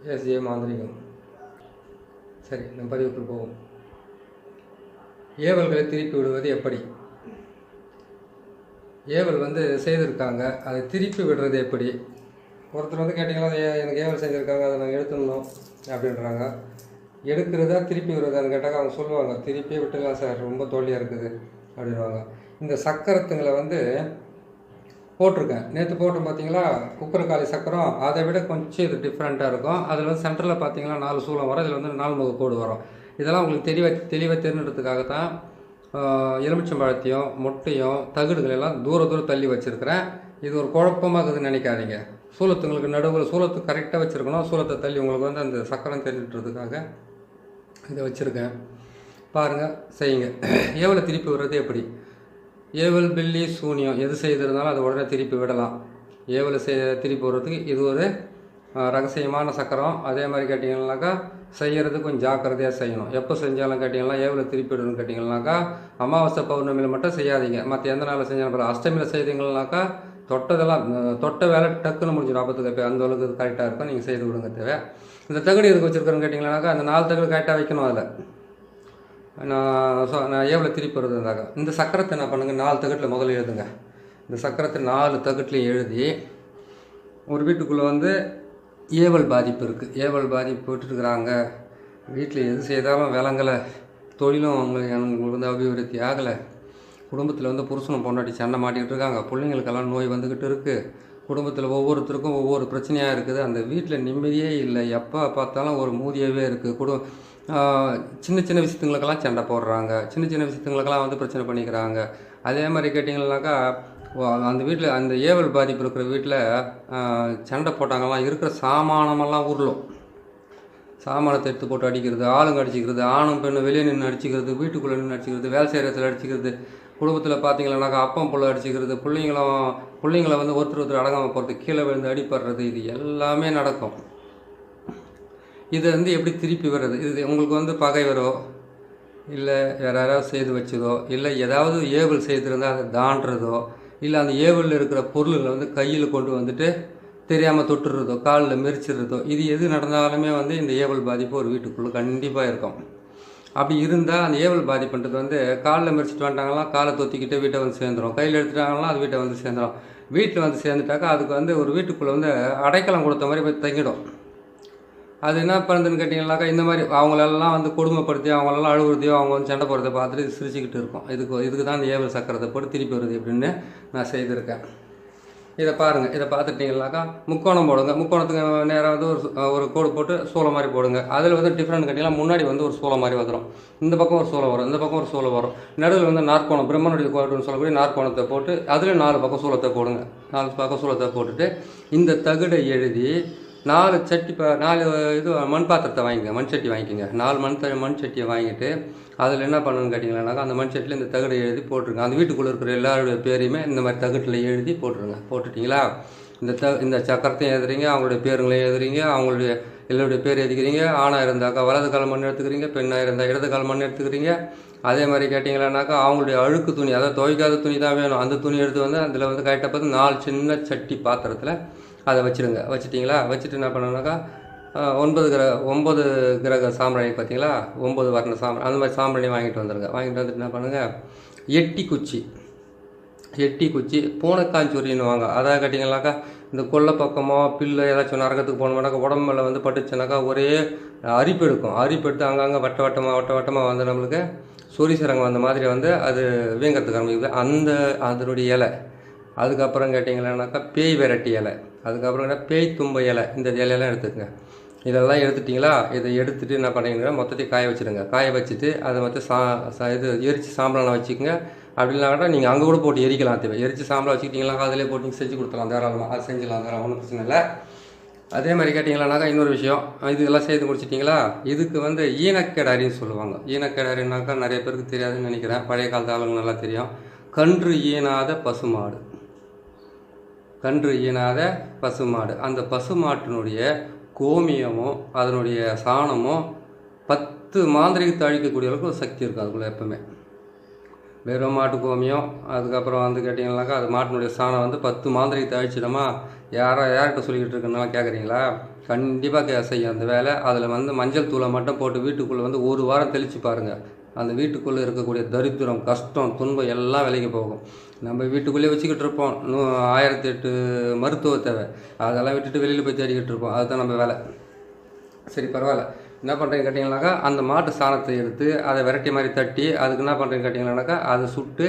S A மாந்திரிகம். சரி, நம்ம பதிவுக்குள் போவோம். ஏவல்களை திருப்பி விடுவது எப்படி? ஏவல் செய்திருக்காங்க, அதை திருப்பி விடுறது எப்படி? ஒருத்தர் கேட்டிங்களா, எனக்கு ஏவல் செஞ்சுருக்காங்க, அதை நான் எடுத்துடணும் அப்படின்றாங்க. எடுக்கிறதா திருப்பி விடுறதான்னு கேட்டாங்க. அவங்க சொல்லுவாங்க, திருப்பியே விட்டுலாம் சார், ரொம்ப தோல்வியாக இருக்குது அப்படின்வாங்க. இந்த சக்கரத்துங்களை போட்டிருக்கேன், நேற்று போட்டோம் பார்த்தீங்களா, குக்கரக்காளி சக்கரம். அதை விட கொஞ்சம் இது டிஃப்ரெண்ட்டாக இருக்கும். அதில் சென்டரில் பார்த்தீங்கன்னா 4 சூலம் வரும், இதில் 4 முக கோடு வரும். இதெல்லாம் உங்களுக்கு தெளிவாக தெரிஞ்சுறதுக்காக தான் எலுமிச்சம்பழத்தையும் மொட்டையும் தகுடுகள் எல்லாம் தூரம் தள்ளி வச்சுருக்கிறேன். இது ஒரு குழப்பமாக இருக்குதுன்னு நினைக்காதீங்க. சூலத்துங்களுக்கு நடுவில் சூலத்துக்கு கரெக்டாக வச்சுருக்கணும். சூலத்தை தள்ளி உங்களுக்கு அந்த சக்கரம் தெரிஞ்சுட்டுறதுக்காக இதை வச்சுருக்கேன். பாருங்கள், செய்யுங்க. ஏவலை திருப்பி விடுறது எப்படி? ஏவல், பில்லி, சூனியம் எது செய்திருந்தாலும் அதை உடனே திருப்பி விடலாம். ஏவலை திருப்பி விடுறதுக்கு இது ஒரு ரகசியமான சக்கரம். அதே மாதிரி கேட்டிங்கன்னாக்கா செய்கிறது கொஞ்சம் ஜாக்கிரதையாக செய்யணும். எப்போ செஞ்சாலும் கேட்டிங்கன்னா ஏவலை திருப்பி விடணும்னு கேட்டிங்கன்னாக்கா அமாவாசை பௌர்ணமியில் மட்டும் செய்யாதீங்க. மற்ற எந்த நாளில் செஞ்சாலும் பரவாயில்ல. அஷ்டமியில் செய்தீங்கன்னாக்கா தொட்ட வேலை டக்குன்னு முடிஞ்சிடும். அப்போதுக்கு அந்த அளவுக்கு கரெக்டாக இருக்கும். நீங்கள் செய்து விடுங்க. தேவை இந்த தகுடு எதுக்கு வச்சுருக்கிறேன்னு கேட்டிங்கன்னாக்கா அந்த 4 தகுடு கரெக்டாக வைக்கணும். அதில் நான் ஏவலை திருப்பி வருதுனாக்கா இந்த சக்கரத்தை என்ன பண்ணுங்கள், 4 தகட்டில் முதல்ல எழுதுங்க. இந்த சக்கரத்தை 4 தகட்டிலையும் எழுதி, ஒரு வீட்டுக்குள்ளே ஏவல் பாதிப்பு இருக்குது, ஏவல் பாதிப்பு போட்டுருக்குறாங்க, வீட்டில் எது செய்தாலும் விளங்கலை, தொழிலும் அவங்களுக்கு அபிவிருத்தி ஆகலை, குடும்பத்தில் புருஷனும் பொண்டாட்டி சண்டை மாட்டிக்கிட்டு இருக்காங்க, பிள்ளைங்களுக்கெல்லாம் நோய் வந்துக்கிட்டு இருக்குது, குடும்பத்தில் ஒவ்வொருத்தருக்கும் ஒவ்வொரு பிரச்சனையாக இருக்குது, அந்த வீட்டில் நிம்மதியே இல்லை, எப்போ பார்த்தாலும் ஒரு மூதியாகவே இருக்குது. சின்ன சின்ன விஷயத்துங்களுக்கெல்லாம் சண்டை போடுறாங்க, சின்ன சின்ன விஷயத்துங்களுக்கெல்லாம் பிரச்சனை பண்ணிக்கிறாங்க. அதே மாதிரி கேட்டிங்கன்னாக்கா அந்த வீட்டில் அந்த ஏவல் பாதிப்பு இருக்கிற வீட்டில் சண்டை போட்டாங்கலாம் இருக்கிற சாமானமெல்லாம் உருளும். சாமானத்தை எடுத்து போட்டு அடிக்கிறது, ஆளுங்க அடிச்சிக்கிறது, ஆணும் பெண்ணும் வெளியே நின்று அடிச்சிக்கிறது, வீட்டுக்குள்ளே நின்று அடிச்சிக்கிறது, வேலை செய்கிற இடத்துல அடிச்சிக்கிறது, குடும்பத்தில் பார்த்தீங்கன்னாக்கா அப்பம் புள்ள அடிச்சிக்கிறது, பிள்ளைங்களை ஒருத்தர் அடங்காமல் போகிறது, கீழே விழுந்து அடிப்படுறது, இது எல்லாமே நடக்கும். இதை எப்படி திருப்பி வர்றது? இது உங்களுக்கு பகைவரோ இல்லை வேறு யாராவது செய்து வச்சதோ, இல்லை ஏதாவது ஏவல் செய்திருந்தால் அதை தாண்டுறதோ, இல்லை அந்த ஏவலில் இருக்கிற பொருள்களை கையில் கொண்டு தெரியாமல் தொட்டுறதோ, காலில் மெரிச்சிடுறதோ, இது எது நடந்தாலுமே இந்த ஏவல் பாதிப்பு ஒரு வீட்டுக்குள்ளே கண்டிப்பாக இருக்கும். அப்படி இருந்தால் அந்த ஏவல் பாதிப்புன்றது காலில் மெரிச்சிட்டு வந்துட்டாங்களாம், காலை தொத்திக்கிட்டு வீட்டை சேர்ந்துடும், கையில் எடுத்துட்டாங்களாம் அது வீட்டை சேர்ந்துடும். வீட்டில் சேர்ந்துட்டாக்கா அதுக்கு ஒரு வீட்டுக்குள்ளே அடைக்கலம் கொடுத்த மாதிரி போய் தங்கிடும். அது என்ன பண்ணுறதுன்னு கேட்டிங்கன்னாக்கா இந்த மாதிரி அவங்களெல்லாம் கொடுமைப்படுத்தி அவங்களெல்லாம் அழுகுறதையோ அவங்க சண்டை போடுறதை பார்த்துட்டு சிரிச்சுக்கிட்டு இருக்கும். இதுக்கு தான் அந்த ஏவல் சக்கரத்தை போட்டு திருப்பி வருது அப்படின்னு நான் செய்திருக்கேன். இதை பாருங்கள். இதை பார்த்துட்டிங்கனாக்கா முக்கோணம் போடுங்க. முக்கோணத்துக்கு நேராக ஒரு கோடு போட்டு சூளை மாதிரி போடுங்க. அதில் டிஃப்ரெண்ட் கேட்டிங்கன்னா முன்னாடி ஒரு சூளை மாதிரி வந்துடும், இந்த பக்கம் ஒரு சூளை வரும், இந்த பக்கம் ஒரு சூளை வரும், நடுவில் நாற்கோணம் பிரம்மனுடைய கோடுன்னு சொல்லக்கூடிய நாற்கோணத்தை போட்டு அதில் 4 பக்கம் சூளத்தை போடுங்க. 4 பக்கம் சூளத்தை போட்டுட்டு இந்த தகுடை எழுதி 4 சட்டி 4 இது மண் பாத்திரத்தை வாங்கிங்க, மண் சட்டி வாங்கிக்கோங்க. 4 மண் சட்டியை வாங்கிட்டு அதில் என்ன பண்ணணும்னு கேட்டிங்கன்னாக்கா அந்த மண் சட்டியில் இந்த தகுடை எழுதி போட்டுருங்க. அந்த வீட்டுக்குள்ளே இருக்கிற எல்லாருடைய பேரையுமே இந்த மாதிரி தகுட்டில் எழுதி போட்டுருங்க. போட்டுட்டிங்களா, இந்த சக்கரத்தையும் எழுதுறீங்க, அவங்களுடைய பேருங்களையும் எழுதுறீங்க, அவங்களுடைய எல்லோருடைய பேர் எழுதிக்கிறீங்க. ஆணாக இருந்தாக்கா வலது கால் மண் எடுத்துக்கிறீங்க, பெண்ணாக இருந்தால் இடது கால் மண் எடுத்துக்கிறீங்க. அதே மாதிரி கேட்டிங்கன்னாக்கா அவங்களுடைய அழுக்கு துணி, அதாவது துவைக்காத துணி தான் வேணும், அந்த துணி எடுத்து அதில் கரெக்டாக பார்த்து 4 சின்ன சட்டி பாத்திரத்தில் அதை வச்சுருங்க. வச்சுட்டிங்களா, வச்சுட்டு என்ன பண்ணணுன்னாக்கா 9 கிரக சாம்பிராணி பார்த்தீங்களா, 9 வர்ண சாம்பிராணி, அந்த மாதிரி சாம்பிராணி வாங்கிட்டு வந்துடுங்க. வாங்கிட்டு வந்துட்டு என்ன பண்ணுங்கள், எட்டி குச்சி பூனைக்காஞ்சூரின்னு வாங்க. அதாவது கேட்டிங்கன்னாக்கா இந்த கொல்லை பக்கமோ பில்லு ஏதாச்சும் நரகத்துக்கு போனோம்னாக்கா உடம்புல பட்டுச்சுனாக்கா ஒரே அரிப்பு எடுக்கும். அரிப்பு எடுத்து அங்கங்கே வட்ட வட்டமாக நம்மளுக்கு சொரிசரங்க வந்த மாதிரி அது வீங்கிறதுக்கு ஆரம்பிக்குது. அதனுடைய இலை. அதுக்கப்புறம் கேட்டிங்கன்னாக்கா பேய் விரட்டி இலை, அதுக்கப்புறம் பேய் தும்பை இலை, இந்த இலையெல்லாம் எடுத்துக்கங்க. இதெல்லாம் எடுத்துட்டிங்களா, இதை எடுத்துகிட்டு என்ன பண்ணிங்கன்னா மொத்தத்தையும் காய வச்சுடுங்க. காய வச்சுட்டு அதை இது எரிச்சு சாம்பலான வச்சுக்கோங்க. அப்படி இல்லைனா நீங்கள் அங்கே கூட போட்டு எரிக்கலாம். தேவை எரிச்சு சாம்பலாக வச்சுக்கிட்டிங்களா, அதிலே போட்டு நீங்கள் செஞ்சு கொடுத்துலாம், தாராளமாக அது செஞ்சிடலாம், தாராளமாக ஒன்றும் பிரச்சனை இல்லை. அதே மாதிரி கேட்டிங்களானாக்கா இன்னொரு விஷயம், இதெல்லாம் செய்து முடிச்சிட்டிங்களா, இதுக்கு ஈனக்கெடாரின்னு சொல்லுவாங்க. ஈனக்கெடாரின்னாக்கா நிறைய பேருக்கு தெரியாதுன்னு நினைக்கிறேன், பழைய காலத்து ஆளுங்க நல்லா தெரியும். கன்று ஈனாத பசுமாடு, கன்று ஈனாத பசுமாடு, அந்த பசுமாட்டினுடைய கோமியமோ அதனுடைய சாணமோ 10 மாந்திரிகத்தை அழிக்கக்கூடிய அளவுக்கு ஒரு சக்தி இருக்கும் அதுக்குள்ளே எப்பவுமே. வெறும் மாட்டு கோமியம். அதுக்கப்புறம் வந்து கேட்டிங்கனாக்கா அது மாட்டினுடைய சாணம் வந்து 10 மாந்திரைக்கு தழிச்சிடமா. யார்கிட்ட சொல்லிக்கிட்டு இருக்குன்னாலும் கேட்குறீங்களா? கண்டிப்பாக செய்யும் அந்த வேலை. அதில் வந்து மஞ்சள் தூளை மட்டும் போட்டு வீட்டுக்குள்ளே வந்து 1 வாரம் தெளித்து பாருங்கள். அந்த வீட்டுக்குள்ளே இருக்கக்கூடிய தரித்திரம், கஷ்டம், துன்பம் எல்லாம் விலைக்கு போகும். நம்ம வீட்டுக்குள்ளேயே வச்சுக்கிட்டு இருப்போம். 1008 மருத்துவ தேவை. அதெல்லாம் விட்டுட்டு வெளியில் போய் தேடிக்கிட்டு இருப்போம். அதுதான் நம்ம வேலை. சரி, பரவாயில்ல. என்ன பண்ணுறீங்க கேட்டிங்கனாக்கா, அந்த மாட்டு சாணத்தை எடுத்து அதை விரட்டி மாதிரி தட்டி அதுக்கு என்ன பண்ணுறீங்க கேட்டிங்கனாக்கா, அதை சுட்டு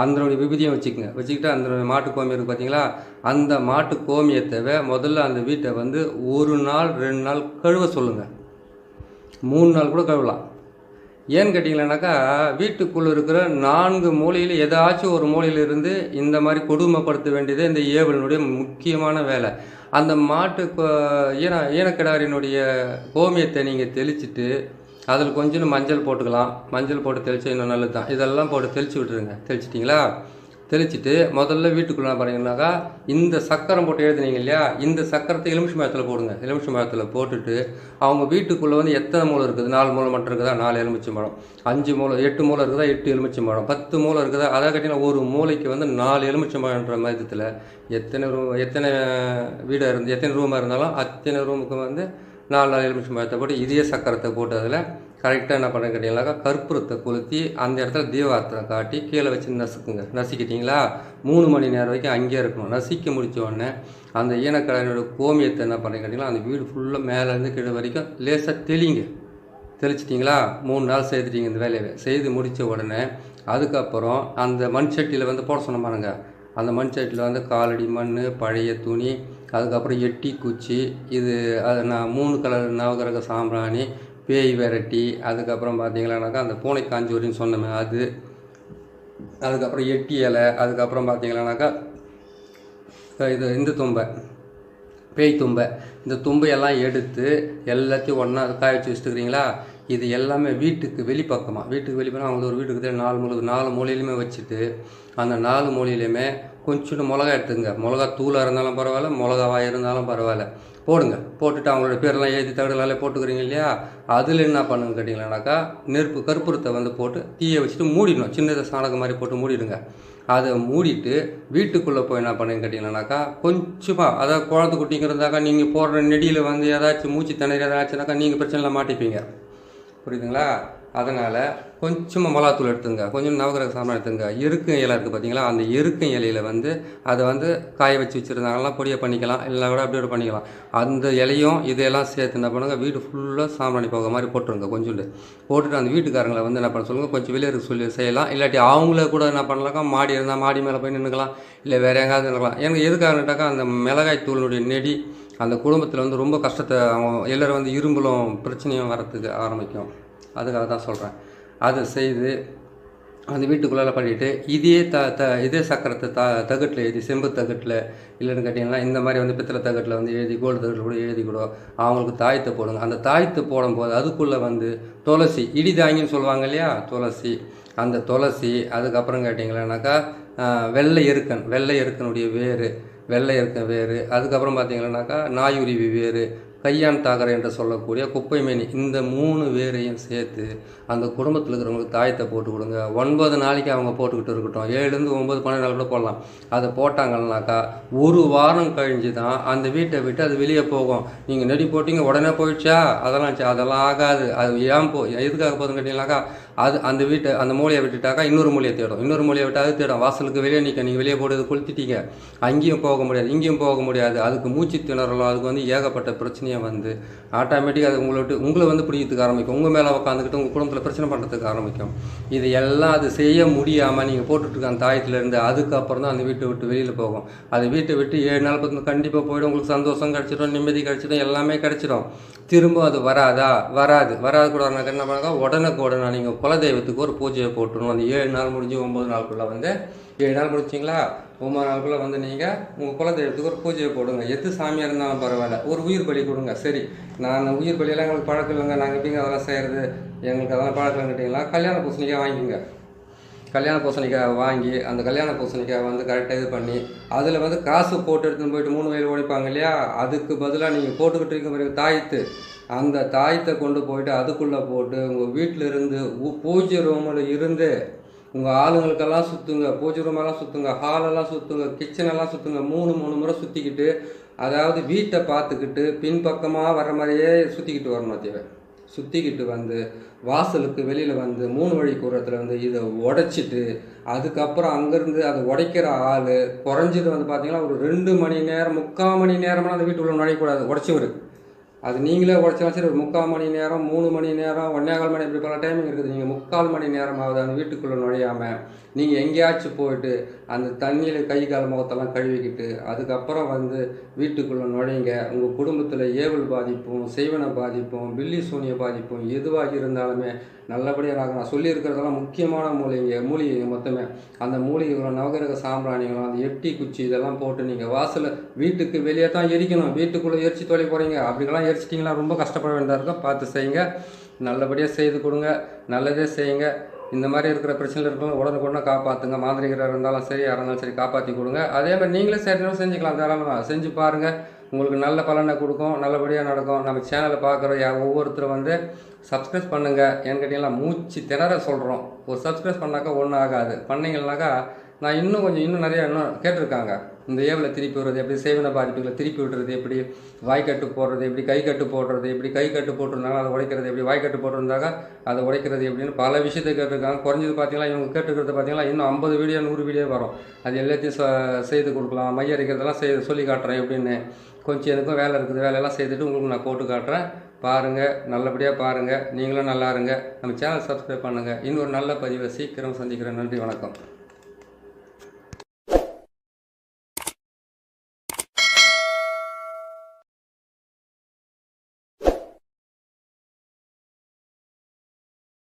அதனுடைய விபூதியும் வச்சுக்கிட்டு அந்த மாட்டு கோமியம் இருக்குது பார்த்தீங்களா, அந்த மாட்டு கோமியத்தை முதல்ல அந்த வீட்டை வந்து 1 நாள் 2 நாள் கழுவ சொல்லுங்கள். 3 நாள் கூட கழுவலாம். ஏன்னு கேட்டிங்கன்னாக்கா, வீட்டுக்குள்ளே இருக்கிற 4 மூலையில் ஏதாச்சும் ஒரு மூலையிலிருந்து இந்த மாதிரி கொடுமைப்படுத்த வேண்டியது இந்த ஏவலினுடைய முக்கியமான வேலை. அந்த மாட்டு ஈனக்கிடாரினுடைய கோமியத்தை நீங்கள் தெளிச்சுட்டு அதில் கொஞ்சம் மஞ்சள் போட்டுக்கலாம். மஞ்சள் போட்டு தெளித்தா இன்னும் நல்லது தான். இதெல்லாம் போட்டு தெளித்து விட்டுருங்க. தெளிச்சிட்டிங்களா? தெளிச்சுட்டு முதல்ல வீட்டுக்குள்ளே பார்த்தீங்கன்னாக்கா, இந்த சக்கரம் போட்டு எழுதுனீங்க இல்லையா, இந்த சக்கரத்தை எலுமிச்சை மரத்தில் போடுங்க. எலுமிச்சை மரத்தில் போட்டுட்டு அவங்க வீட்டுக்குள்ளே வந்து எத்தனை மூலம் இருக்குது? 4 மூலம் மட்டும் இருக்குதா? 4 எலுமிச்சை மரம். 5 மூலம் 8 மூலம் இருக்குதா? 8 எலுமிச்சை மரம். 10 மூலம் இருக்குதா? அதை கேட்டிங்கன்னா ஒரு மூளைக்கு வந்து 4 எலுமிச்சை மரம்ன்ற மதத்தில் எத்தனை வீடாக இருந்து எத்தனை ரூமாக இருந்தாலும் அத்தனை ரூமுக்கு வந்து 4 எலுமிச்சை மரத்தை போட்டு இதே சக்கரத்தை போட்டு அதில் கரெக்டாக என்ன பண்ணுறேன்னு கேட்டிங்கனாக்கா, கற்பூரத்தை கொளுத்தி அந்த இடத்துல தீபாரத்தை காட்டி கீழே வச்சு நசுக்குங்க. நசுக்கிட்டிங்களா? 3 மணி நேரம் வரைக்கும் அங்கேயே இருக்கணும். நசுக்கி முடித்த உடனே அந்த ஈனக்கிடாரியோட கோமியத்தை என்ன பண்ணுறேன்னு கேட்டிங்கன்னா, அந்த வீடு ஃபுல்லாக மேலேருந்து கீழே வரைக்கும் லேசாக தெளிங்க. தெளிச்சிட்டிங்களா? 3 நாள் செய்துட்டீங்க இந்த வேலையை. செய்து முடித்த உடனே அதுக்கப்புறம் அந்த மண் சட்டியில் வந்து போட சொன்ன பாருங்க. அந்த மண் சட்டியில் வந்து காலடி மண், பழைய துணி, அதுக்கப்புறம் எட்டி குச்சி, இது அது நான் 3 கலர் நவகிரக சாம்பிராணி, பேய் விரட்டி, அதுக்கப்புறம் பார்த்தீங்களானாக்கா அந்த பூனை காஞ்சூரின்னு சொன்னமே அது, அதுக்கப்புறம் எட்டி இலை, அதுக்கப்புறம் பார்த்தீங்களானாக்கா இந்த தும்பை, பேய் தும்பை, இந்த தும்பையெல்லாம் எடுத்து எல்லாத்தையும் ஒன்றா அது காய வச்சு வச்சுட்டுக்கிறீங்களா. இது எல்லாமே வீட்டுக்கு வெளிப்பக்கமாக, வீட்டுக்கு வெளிப்பக்கம் அவங்களுக்கு ஒரு வீட்டுக்கு 4 மூலையிலுமே வச்சுட்டு அந்த 4 மூலையிலையுமே கொஞ்சோண்டு மிளகா எடுத்துங்க. மிளகா தூளாக இருந்தாலும் பரவாயில்ல, மிளகாவாக இருந்தாலும் பரவாயில்ல, போடுங்க. போட்டுட்டு அவங்களோட பேரெல்லாம் எழுதி தகடுனாலே போட்டுக்கிறீங்க இல்லையா, அதில் என்ன பண்ணுங்க கேட்டிங்களானாக்கா, கற்பூரத்தை வந்து போட்டு தீயை வச்சுட்டு மூடிடணும். சின்னதை சாணகம் மாதிரி போட்டு மூடிடுங்க. அதை மூடிட்டு வீட்டுக்குள்ளே போய் என்ன பண்ணுங்க கேட்டிங்களானாக்கா, கொஞ்சமாக அதாவது குழந்தை குட்டிங்கிறதாக்கா நீங்கள் போடுற நெடியில் வந்து ஏதாச்சும் மூச்சு திணறி ஏதாச்சுனாக்கா நீங்கள் பிரச்சனையில் மாட்டிப்பீங்க. புரியுதுங்களா? அதனால் கொஞ்சமாக மிளகாத்தூள் எடுத்துங்க, கொஞ்சம் நவகிரக சாமான் எடுத்துங்க. எருக்கும் இலை இருக்குது பார்த்தீங்களா, அந்த எருக்கும் இலையில் வந்து அதை வந்து காய வச்சு வச்சுருந்தாங்கலாம் பொடியை பண்ணிக்கலாம், இல்லை கூட அப்படியே பண்ணிக்கலாம். அந்த இலையும் இதையெல்லாம் சேர்த்து என்ன பண்ணுங்கள், வீடு ஃபுல்லாக சாம்பிராணி போக மாதிரி போட்டுருங்க. கொஞ்சோண்டு போட்டுட்டு அந்த வீட்டுக்காரங்களை வந்து என்ன பண்ண சொல்லுங்கள், கொஞ்சம் வெளியே இருக்க சொல்லி செய்யலாம். இல்லாட்டி அவங்கள கூட என்ன பண்ணலாக்கா, மாடி இருந்தால் மாடி மேலே போய் நின்றுக்கலாம், இல்லை வேறு எங்கேயாவது நின்றுக்கலாம். எனக்கு எதுக்காகட்டாக்கா, அந்த மிளகாய் தூளினுடைய நெடி அந்த குடும்பத்தில் வந்து ரொம்ப கஷ்டத்தை அவங்க எல்லோரும் வந்து இரும்பலும் பிரச்சனையும் வரத்துக்கு ஆரம்பிக்கும். அதுக்காக தான் சொல்கிறேன். அதை செய்து அந்த வீட்டுக்குள்ளே பண்ணிவிட்டு இதே சக்கரத்தை தகட்டில் எழுதி, செம்பு தகட்டில் இல்லைன்னு கேட்டிங்கன்னா இந்த மாதிரி வந்து பித்தளை தகட்டில் வந்து எழுதி, கோல்டு தகட்டில் கூட எழுதி கூட அவங்களுக்கு தாயத்தை போடுங்க. அந்த தாயத்தை போடும்போது அதுக்குள்ளே வந்து துளசி, இடிதாங்கின்னு சொல்லுவாங்க இல்லையா, துளசி, அந்த துளசி, அதுக்கப்புறம் கேட்டிங்களானாக்கா வெள்ளை எருக்கனுடைய வேறு, அதுக்கப்புறம் பார்த்தீங்கன்னாக்கா நாயுருவி வேறு, கையான் தாகரை என்று சொல்லக்கூடிய குப்பை மேனி, இந்த 3 வேரையும் சேர்த்து அந்த குடும்பத்தில் இருக்கிறவங்களுக்கு தாயத்தை போட்டு கொடுங்க. 9 நாளைக்கு அவங்க போட்டுக்கிட்டு இருக்கட்டும். 7லேருந்து 9 12 நாள் கூட போடலாம். அதை போட்டாங்கன்னாக்கா 1 வாரம் கழிஞ்சு தான் அந்த வீட்டை விட்டு அது வெளியே போகும். நீங்கள் நெடி போட்டிங்க உடனே போயிடுச்சா, அதெல்லாம் ஆகாது. அது எதுக்காக போகுதுன்னு கேட்டிங்கனாக்கா, அது அந்த மூலையை விட்டுட்டாக்கா இன்னொரு மூலையை தேடும், இன்னொரு மூலையை விட்டு அது தேடும். வாசலுக்கு வெளியே நீங்கள் வெளியே போட்டு கொளுத்திட்டீங்க, அங்கேயும் போக முடியாது, இங்கேயும் போக முடியாது. அதுக்கு மூச்சு திணறலும், அதுக்கு வந்து ஏகப்பட்ட பிரச்சனையை வந்து ஆட்டோமேட்டிக்காக அது உங்களை வந்து பிடிக்கிறதுக்கு ஆரம்பிக்கும். உங்கள் மேலே உட்காந்துக்கிட்டு உங்கள் குடும்பத்தில் பிரச்சனை பண்ணுறதுக்கு ஆரம்பிக்கும். இது எல்லாம் அது செய்ய முடியாமல் நீங்கள் போட்டுட்ருக்க அந்த தாயத்துலேருந்து அதுக்கப்புறம் தான் அந்த வீட்டை விட்டு வெளியில் போகும். அது வீட்டை விட்டு 7 நாள் பார்த்து கண்டிப்பாக போய்டும். உங்களுக்கு சந்தோஷம் கிடச்சிடும், நிம்மதி கிடச்சிடும், எல்லாமே கிடச்சிடும். திரும்ப அது வராது கூட என்ன பண்ணாக்கா, உடனே நீங்கள் குலதெய்வத்துக்கு ஒரு பூஜையை போட்டுருணும். அந்த 7 நாள் முடிஞ்சு 9 நாளுக்குள்ளே வந்து 7 நாள் முடிச்சிங்களா, 9 நாளுக்குள்ளே வந்து நீங்கள் உங்கள் குலதெய்வத்துக்கு ஒரு பூஜையை போடுங்க. எது சாமியாக இருந்தாலும் பரவாயில்ல, ஒரு உயிர் பலி கொடுங்க. சரி, நான் உயிர் பலியெல்லாம் எங்களுக்கு பழக்கம் இல்லைங்க, நாங்கள் எப்படிங்க அதெல்லாம் செய்கிறது, எங்களுக்கு அதெல்லாம் பழக்கம் கேட்டிங்களா, கல்யாண பூசணிக்காய் வாங்கிக்கோங்க. கல்யாண பூசணிக்காய் வாங்கி அந்த கல்யாண பூசணிக்காய் வந்து கரெக்டாக இது பண்ணி அதில் வந்து காசு போட்டு எடுத்துன்னு போயிட்டு 3 வயல் உடைப்பாங்க இல்லையா, அதுக்கு பதிலாக நீங்கள் போட்டுக்கிட்டு இருக்க பிறகு தாயத்து, அந்த தாயத்தை கொண்டு போயிட்டு அதுக்குள்ளே போட்டு உங்கள் வீட்டில் இருந்து பூஜை ரூமில் இருந்து உங்கள் ஆளுங்களுக்கெல்லாம் சுற்றுங்க, பூஜை ரூமெல்லாம் சுற்றுங்க, ஹாலெல்லாம் சுற்றுங்க, கிச்சனெல்லாம் சுற்றுங்க. 3 முறை சுற்றிக்கிட்டு, அதாவது வீட்டை பார்த்துக்கிட்டு பின்பக்கமாக வர மாதிரியே சுற்றிக்கிட்டு வரணும். தேவை சுற்றிக்கிட்டு வந்து வாசலுக்கு வெளியில் வந்து 3 வழி கூரத்தில் வந்து இதை உடைச்சிட்டு, அதுக்கப்புறம் அங்கேருந்து அதை உடைக்கிற ஆள் குறைஞ்சது வந்து பார்த்தீங்கன்னா ஒரு 2 மணி நேரம் 3/4 மணி நேரமாக அந்த வீட்டுக்குள்ளே நுழையக்கூடாது. உடைச்சவர் அது நீங்களே உடைச்சாலும் சரி, ஒரு 3/4 மணி நேரம் 3 மணி நேரம் 1/4 மணி இப்படி பல டைமிங் இருக்குது. நீங்கள் 3/4 மணி நேரமாவது அந்த வீட்டுக்குள்ளே நுழையாமல் நீங்கள் எங்கேயாச்சும் போயிட்டு அந்த தண்ணியில் கை கால் முகத்தெல்லாம் கழுவிக்கிட்டு அதுக்கப்புறம் வந்து வீட்டுக்குள்ளே நுழைங்க. உங்கள் குடும்பத்தில் ஏவல் பாதிப்பும் செய்வன பாதிப்பும் பில்லி சூனிய பாதிப்பும் எதுவாக இருந்தாலுமே நல்லபடியாக நான் சொல்லியிருக்கிறதெல்லாம் முக்கியமான மூலிகைங்க மொத்தமே. அந்த மூலிகைகளும் நவகிரக சாம்பிராணிகளும் அந்த எட்டி குச்சி இதெல்லாம் போட்டு நீங்கள் வாசலை வீட்டுக்கு வெளியே தான் எரிக்கணும். வீட்டுக்குள்ளே எரிச்சு தொலை போகிறீங்க அப்படிங்கெல்லாம் எரிச்சிட்டிங்களா ரொம்ப கஷ்டப்பட வேண்டியதாக இருக்கும். பார்த்து செய்யுங்க, நல்லபடியாக செய்து கொடுங்க, நல்லதே செய்யுங்க. இந்த மாதிரி இருக்கிற பிரச்சனையில் இருக்கிறவங்க உடனுக்குடனே காப்பாற்றுங்க. மாந்திரிகராக இருந்தாலும் சரி, யாராக இருந்தாலும் சரி காப்பாற்றி கொடுங்க. அதே மாதிரி நீங்களே செய்யணும் செஞ்சுக்கலாம், தாராளமாக செஞ்சு பாருங்கள். உங்களுக்கு நல்ல பலனை கொடுக்கும், நல்லபடியாக நடக்கும். நம்ம சேனலை பார்க்குற ஒவ்வொருத்தரும் வந்து சப்ஸ்கிரைப் பண்ணுங்கள். ஏன்னு கேட்டிங்கன்னா மூச்சு திணற சொல்கிறோம். ஒரு சப்ஸ்கிரைப் பண்ணாக்கா ஒன்றும் ஆகாது. பண்ணிங்கன்னாக்கா நான் இன்னும் நிறையா கேட்டிருக்காங்க. இந்த ஏவலை திருப்பி விடுறது எப்படி, செய்வன பாதிப்புகளை திருப்பி விடுறது எப்படி, வாய்க்கட்டு போடுறது எப்படி, கை கட்டு போடுறது எப்படி, கை கட்டு போட்டிருந்தாங்க அதை உடைக்கிறது எப்படி, வாய்க்கட்டு போட்டிருந்தாங்க அதை உடைக்கிறது எப்படின்னு பல விஷயத்தை கேட்டிருக்காங்க. குறைஞ்சது பார்த்தீங்கன்னா இவங்க கேட்டுக்கிறது பார்த்தீங்கன்னா இன்னும் 50 வீடியோ 100 வீடியோ வரும். அது எல்லாத்தையும் செய்து கொடுக்கலாம். மைய அரைக்கிறதெல்லாம் சொல்லி காட்டுறேன் எப்படின்னு. கொஞ்சம் எனக்கும் வேலை இருக்குது, வேலையெல்லாம் செய்துட்டு உங்களுக்கு நான் போட்டு காட்டுறேன். பாருங்கள், நல்லபடியாக பாருங்கள். நீங்களும் நல்லா இருங்க. நம்ம சேனல் சப்ஸ்கிரைப் பண்ணுங்கள். இன்னொரு நல்ல பதிவை சீக்கிரம் சந்திக்கிறேன். நன்றி, வணக்கம்.